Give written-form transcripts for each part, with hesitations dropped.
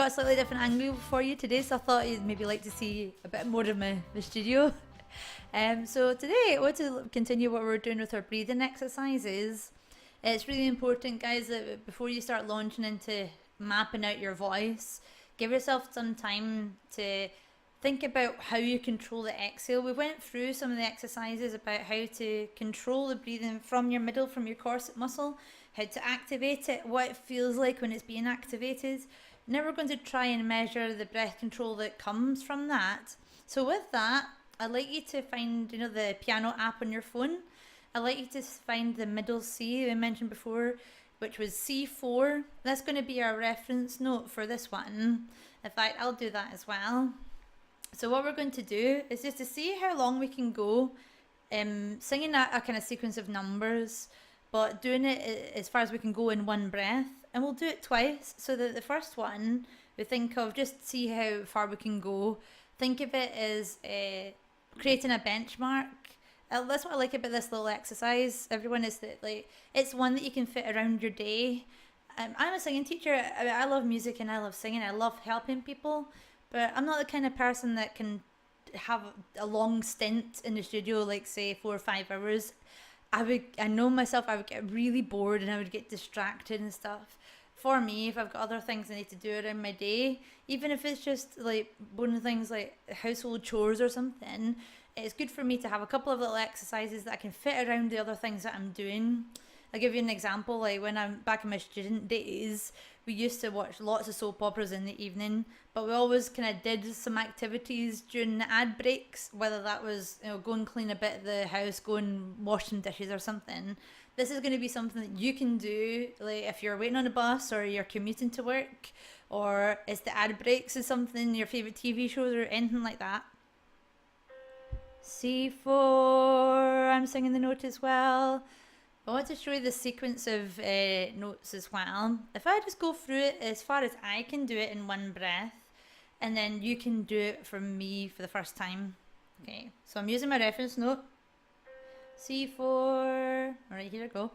got a slightly different angle for you today, so I thought you'd maybe like to see a bit more of my studio. So today I want to continue what we're doing with our breathing exercises. It's really important, guys, that before you start launching into mapping out your voice, give yourself some time to think about how you control the exhale. We went through some of the exercises about how to control the breathing from your middle, from your corset muscle, how to activate it, what it feels like when it's being activated. Now we're going to try and measure the breath control that comes from that. So with that, I'd like you to find, the piano app on your phone. I'd like you to find the middle C I mentioned before, which was C4. That's going to be our reference note for this one. In fact, I'll do that as well. So what we're going to do is just to see how long we can go singing a kind of sequence of numbers, but doing it as far as we can go in one breath. And we'll do it twice, so that the first one we think of, just see how far we can go. Think of it as creating a benchmark. That's what I like about this little exercise, everyone, is that it's one that you can fit around your day. I'm a singing teacher. I love music and I love singing. I love helping people, but I'm not the kind of person that can have a long stint in the studio, like say 4 or 5 hours. I know myself, I would get really bored and I would get distracted and stuff. For me, if I've got other things I need to do around my day, even if it's just like one of the things like household chores or something, it's good for me to have a couple of little exercises that I can fit around the other things that I'm doing. I'll give you an example. Like when I'm back in my student days, we used to watch lots of soap operas in the evening, but we always kind of did some activities during the ad breaks, whether that was go and clean a bit of the house, go and wash some dishes or something. This is going to be something that you can do, like if you're waiting on a bus or you're commuting to work, or it's the ad breaks is something, your favourite TV shows or anything like that. C4, I'm singing the note as well. I want to show you the sequence of notes as well. If I just go through it as far as I can do it in one breath, and then you can do it from me for the first time. Okay, so I'm using my reference note. C4. Alright, here I go.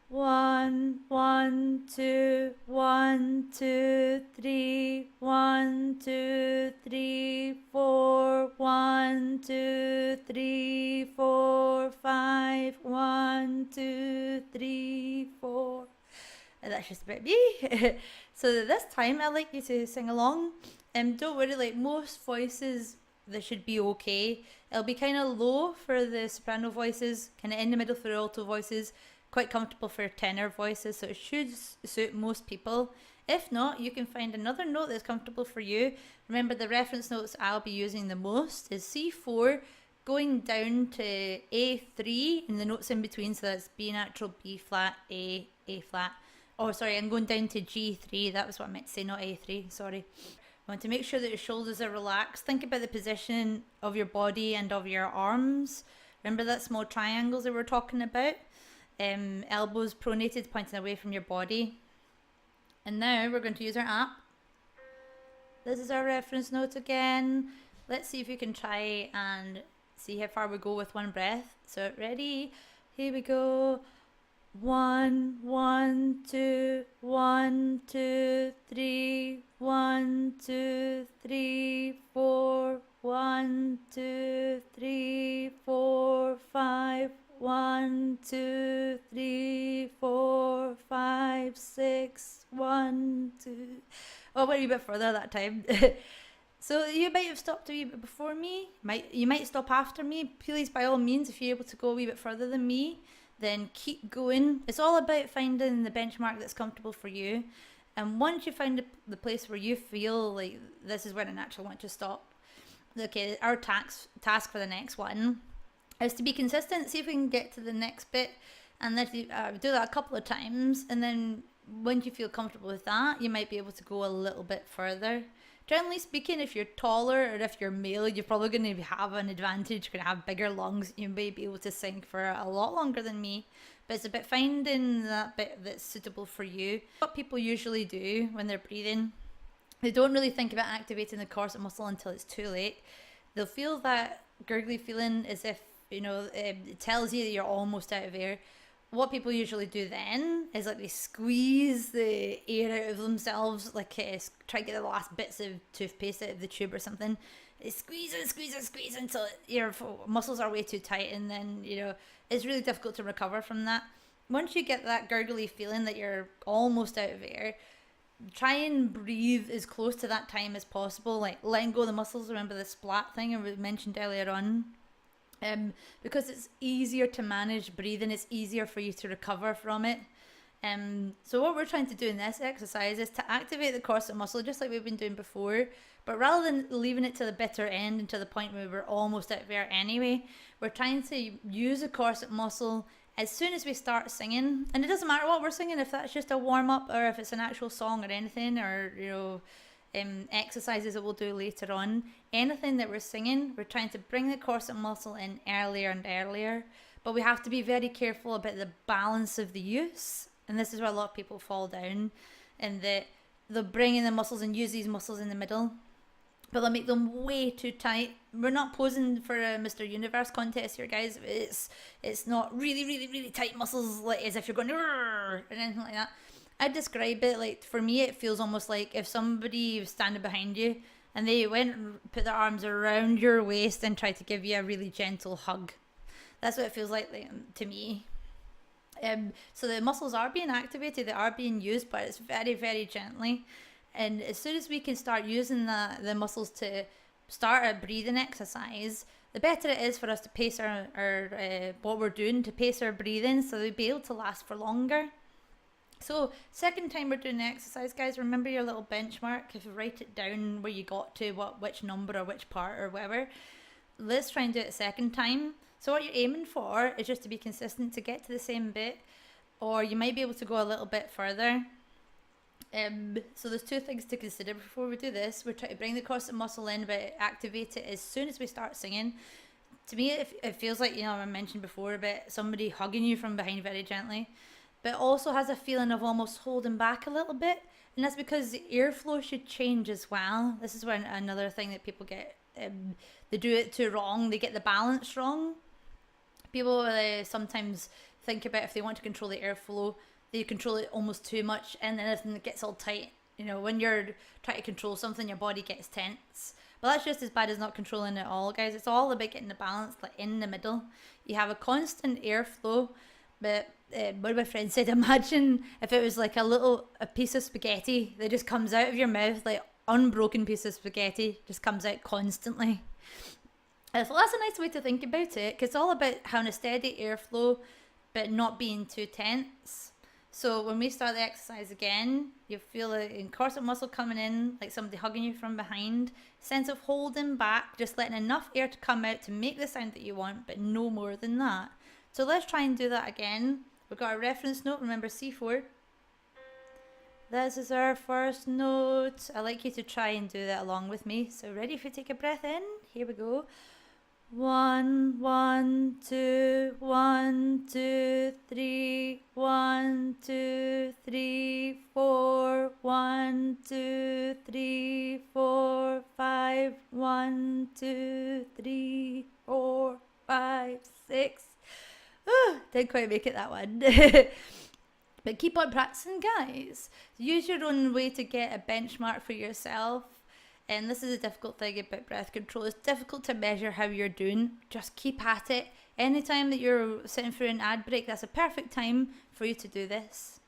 1, 1, 2, 1, 2, 3, 1, 2, 3, 4, 1, 2, 3, 4, 5, 1, 2, 3, 4. And that's just about me. So this time I'd like you to sing along. Don't worry, like most voices, they should be okay. It'll be kind of low for the soprano voices, kind of in the middle for the alto voices, quite comfortable for tenor voices, so it should suit most people. If not, you can find another note that's comfortable for you. Remember, the reference notes I'll be using the most is C4 going down to A3 and the notes in between, so that's B natural, B flat, A flat. Oh, sorry, I'm going down to G3. That was what I meant to say, not A3, sorry. I want to make sure that your shoulders are relaxed. Think about the position of your body and of your arms. Remember that small triangles that we're talking about? Elbows pronated, pointing away from your body. And now we're going to use our app. This is our reference note again. Let's see if we can try and see how far we go with one breath. So ready? Here we go. 1, 1, 2, 1, 2, 3, 1, 2, 3, 4, 1, 2, 3, 4, 5, 1, 2, 3, 4, 5, 6, 1, 2. Oh, went a wee bit further that time. So you might have stopped a wee bit before me. You might stop after me. Please, by all means, if you're able to go a wee bit further than me, then keep going. It's all about finding the benchmark that's comfortable for you. And once you find the place where you feel like this is where I naturally want to stop, okay, our task for the next one is to be consistent. See if we can get to the next bit, and let you do that a couple of times, and then once you feel comfortable with that, you might be able to go a little bit further. Generally speaking, if you're taller or if you're male, you're probably going to have an advantage. You're going to have bigger lungs. You may be able to sing for a lot longer than me. But it's about finding that bit that's suitable for you. What people usually do when they're breathing, they don't really think about activating the corset muscle until it's too late. They'll feel that gurgly feeling as if, it tells you that you're almost out of air. what people usually do then is like they squeeze the air out of themselves, like try to get the last bits of toothpaste out of the tube or something. They squeeze and squeeze and squeeze until your muscles are way too tight, and then it's really difficult to recover from that. Once you get that gurgly feeling that you're almost out of air, try and breathe as close to that time as possible, like letting go of the muscles. Remember the splat thing I mentioned earlier on? Because it's easier to manage breathing, it's easier for you to recover from it. So what we're trying to do in this exercise is to activate the corset muscle just like we've been doing before, but rather than leaving it to the bitter end and to the point where we're almost out of air anyway, we're trying to use the corset muscle as soon as we start singing. And it doesn't matter what we're singing, if that's just a warm-up or if it's an actual song or anything, or exercises that we'll do later on. Anything that we're singing, we're trying to bring the corset muscle in earlier and earlier, but we have to be very careful about the balance of the use. And this is where a lot of people fall down, and that they'll bring in the muscles and use these muscles in the middle, but they'll make them way too tight. We're not posing for a Mr. Universe contest here, guys. It's not really, really, really tight muscles, like as if you're going or anything like that. I'd describe it like, for me, it feels almost like if somebody was standing behind you and they went and put their arms around your waist and tried to give you a really gentle hug. That's what it feels like to me. So the muscles are being activated, they are being used, but it's very, very gently. And as soon as we can start using the muscles to start a breathing exercise, the better it is for us to pace our what we're doing, to pace our breathing, so they'll be able to last for longer. So second time we're doing the exercise, guys, remember your little benchmark. If you write it down where you got to, which number or which part or whatever, let's try and do it a second time. So what you're aiming for is just to be consistent, to get to the same bit, or you might be able to go a little bit further. So there's two things to consider before we do this. We're trying to bring the corset muscle in, but activate it as soon as we start singing. To me, it feels like, I mentioned before about somebody hugging you from behind very gently, but also has a feeling of almost holding back a little bit, and that's because the airflow should change as well. This is where another thing that people get, they do it too wrong, they get the balance wrong. People sometimes think about if they want to control the airflow, they control it almost too much, and then everything gets all tight. When you're trying to control something, your body gets tense. But that's just as bad as not controlling it all, guys. It's all about getting the balance, like in the middle. You have a constant airflow, but one of my friends said, imagine if it was like a piece of spaghetti that just comes out of your mouth, like unbroken piece of spaghetti, just comes out constantly. So that's a nice way to think about it, because it's all about having a steady airflow, but not being too tense. So when we start the exercise again, you'll feel a corset muscle coming in, like somebody hugging you from behind, sense of holding back, just letting enough air to come out to make the sound that you want, but no more than that. So let's try and do that again. We've got a reference note, remember C4. This is our first note. I'd like you to try and do that along with me. So ready if you take a breath in? Here we go. 1, 1, 2, 1, 2, 3, 1, 2, 3, 4, 1, 2, 3, 4, 5, 1, 2, 3, 4, 5, 6. Didn't quite make it that one. But keep on practicing, guys. Use your own way to get a benchmark for yourself. And this is a difficult thing about breath control. It's difficult to measure how you're doing. Just keep at it. Anytime that you're sitting through an ad break, that's a perfect time for you to do this.